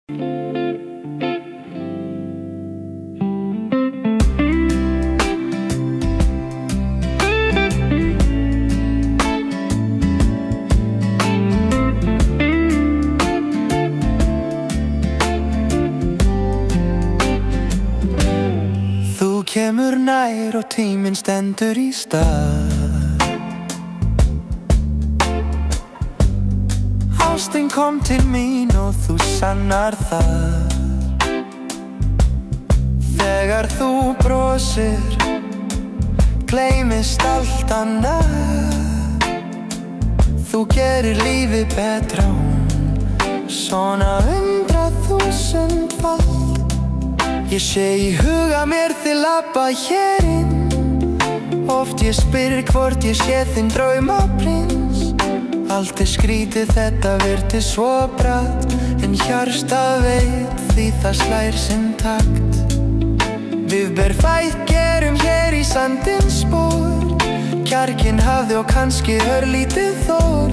Þú kemur nær og tíminn stendur í stað. Ástin kom til mín og þú sannar það. Þegar þú brosir, gleymist allt annað. Þú gerir lífið betra, svona 100.000-falt. Ég sé í huga mér þið labba hér inn. Oft ég spyr hvort ég sé þinn draumaprins. Allt skrítið, þetta virtist svo bratt, en hjartað veit því það slær sinn takt. Við ber fætt gerum hér í sandinn spor. Kjarkinn hafði og kannski örlítið þor.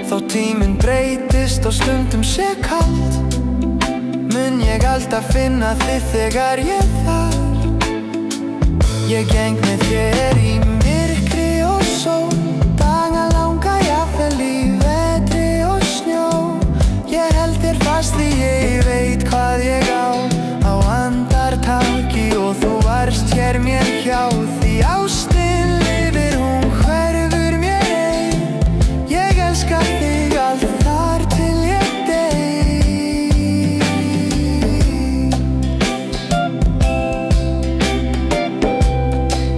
Þó tíminn breytist og stundum sé kalt, mun ég alltaf finna þig þegar ég þarf. Ég geng með þér í myrkri og sól, daga langa jafnvel í vetri og snjó. Ég held þér fast því ég veit hvað ég á andartaki, og þú varst hér mér hjá. Því ástin lifir, hún hverfur mér ein. Ég elska þig allt þar til ég dey.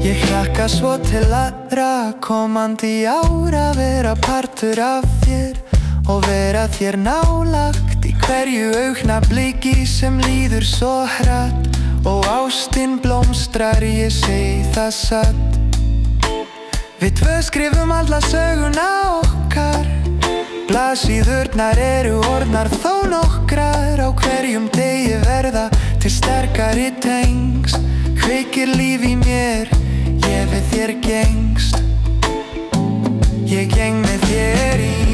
Ég hlakka svo til aðra komandi ára, vera partur af þér og vera þér nálagt í hverju augnabliki sem líður svo hratt. Og ástin blómstrar, ég segi það satt. Við tvö skrifum alla söguna okkar. Blaðsíðurnar eru orðnar þó nokkrar. Á hverjum degi verða til sterkari tengsl. Kveikir líf í mér, ég við þér gengst. Ég geng með þér í